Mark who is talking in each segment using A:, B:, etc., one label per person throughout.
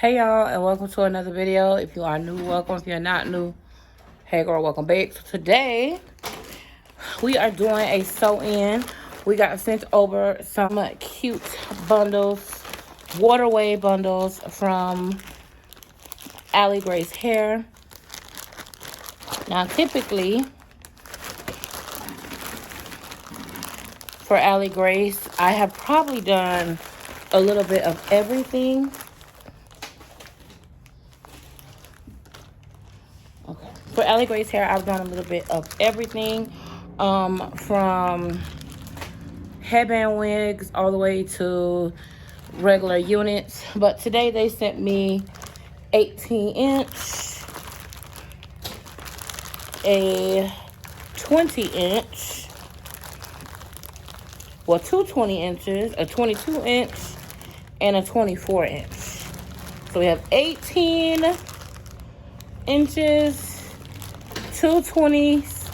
A: Hey y'all, and welcome to another video. If you are new, welcome. If you're not new, hey girl, welcome back. So today we are doing a sew-in. We got sent over some cute bundles, waterway bundles from Allie Grace Hair. Now typically for Allie Grace, I have probably done a little bit of everything. For Allie Grace Hair, I've done a little bit of everything, from headband wigs all the way to regular units. But today they sent me 18-inch, a 20-inch, well, two 20-inches, a 22-inch, and a 24-inch. So we have 18 inches, two 20s,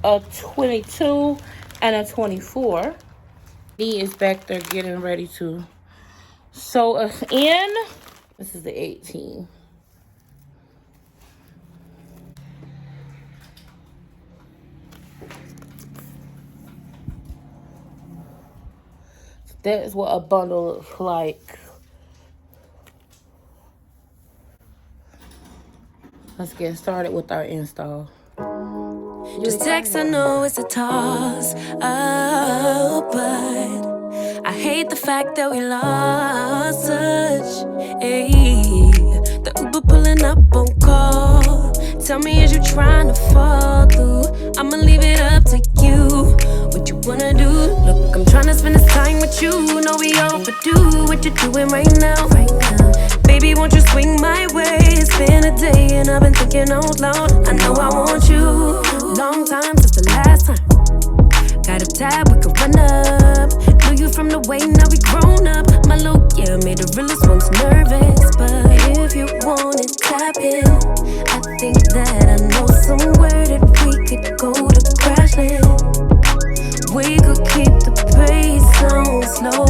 A: a 22, and a 24. He is back there getting ready to sew us in. This is the 18. That is what a bundle looks like. Let's get started with our install.
B: Just text, I know it's a toss up, but I hate the fact that we lost touch. Ayy, the Uber pulling up on call. Tell me, is you trying to fall through? I'ma leave it up to you. What you wanna do? Look, I'm trying to spend this time with you. Know we overdue. What you doing right now? Baby, won't you swing my way? It's been a day and I've been thinking out loud. I know I want you. Long time since the last time. Got a tab, we could run up. Knew you from the way, now we grown up. My look, yeah, made the realest ones nervous. But if you want it, tap in. I think that I know somewhere that we could go to crash land. We could keep the pace on slow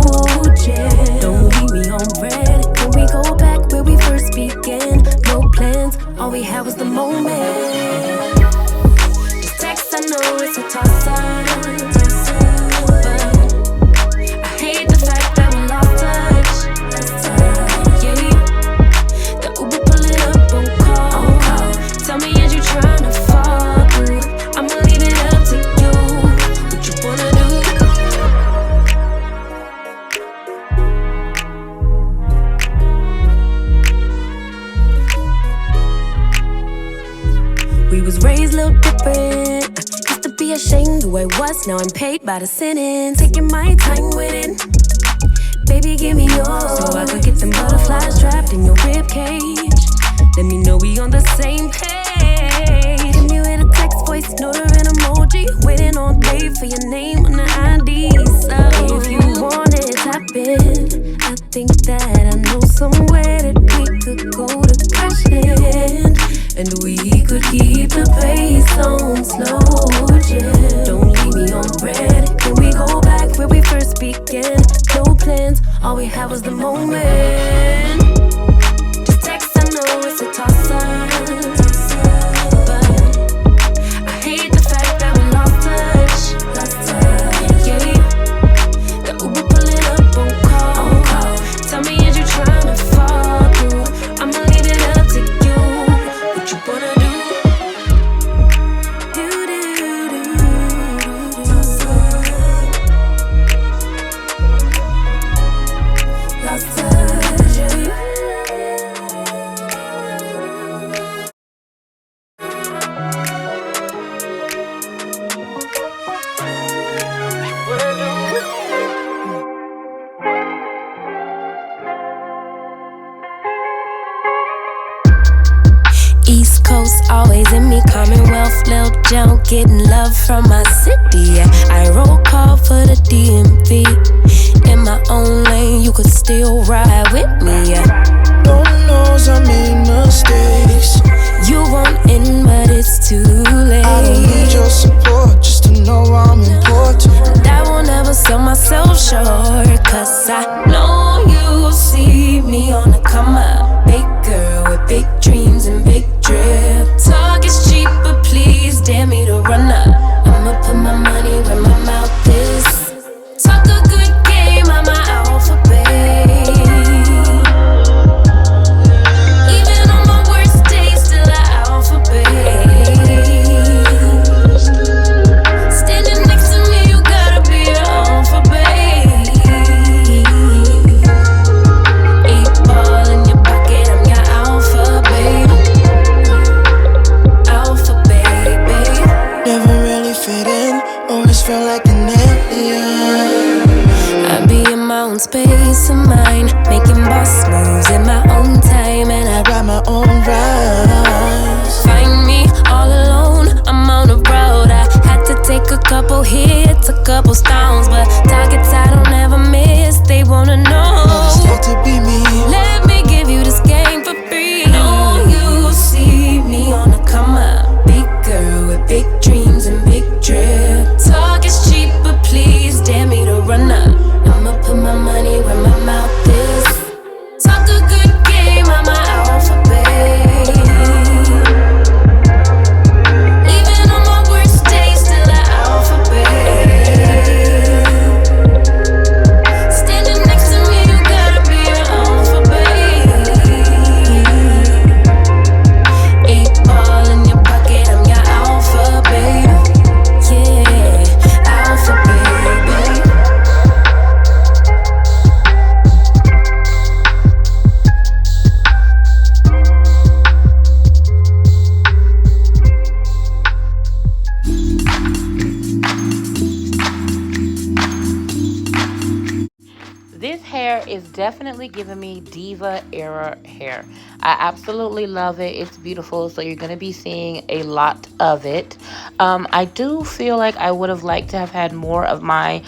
B: jam. Don't leave me on red. Can we go back where we first began? No plans, all we had was the moment. This text, I know it's a toss-up, but I hate the fact that we lost touch. Yeah, the Uber pulling up on call. Tell me, is you trying to fall through? I'ma leave it up to you. What you wanna do? We was raised a little different. Used to be ashamed who I was, now I'm paid by the sentence. Taking my time with it. Baby, give me yours, so I could get them butterflies trapped in your rib cage. Let me know we on the same page. Give me with a text, voice note or an emoji. Waiting all day for your name on the ID. So if you want it, tap in. I think that I know somewhere that we could go to crash land. And we could keep the pace on slow jam. Don't leave me on red. Can we go back where we first began? No plans, all we had was the moment. Just text, I know it's a toss-up, but I hate the fact that we lost touch. Yeah, the Uber pulling up on call. Tell me, is you trying to fall through? I'ma leave it up to you. What you wanna do? Lost touch, yeah. East Coast, always in me, Commonwealth, Lil Jon, getting love from my city, yeah. I roll call for the DMV. In my own lane, you could still ride with me, yeah.
C: Lord knows I made mistakes.
B: You want in, but it's too late.
C: I don't need your support, just to know I'm important.
B: And I won't ever sell myself short, cause I know you see me on the come up.
A: definitely giving me diva era hair. I absolutely love it. It's beautiful, so you're going to be seeing a lot of it. I do feel like I would have liked to have had more of my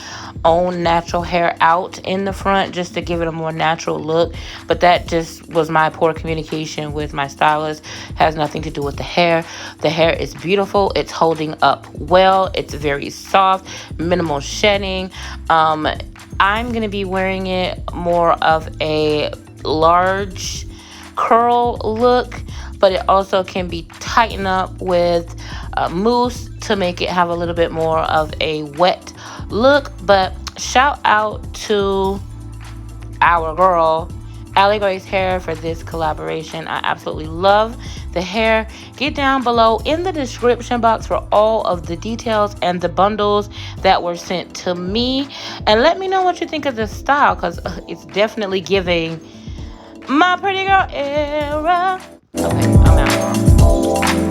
A: own natural hair out in the front just to give it a more natural look, but that just was my poor communication with my stylist. Has nothing to do with the hair. The hair is beautiful. It's holding up well. It's very soft, minimal shedding. I'm going to be wearing it more of a large curl look, but it also can be tightened up with mousse to make it have a little bit more of a wet look. But shout out to our girl Allie Grace Hair for this collaboration. I absolutely love the hair. Get down below in the description box for all of the details and the bundles that were sent to me, and let me know what you think of this style, because it's definitely giving my pretty girl era. Okay, I'm out.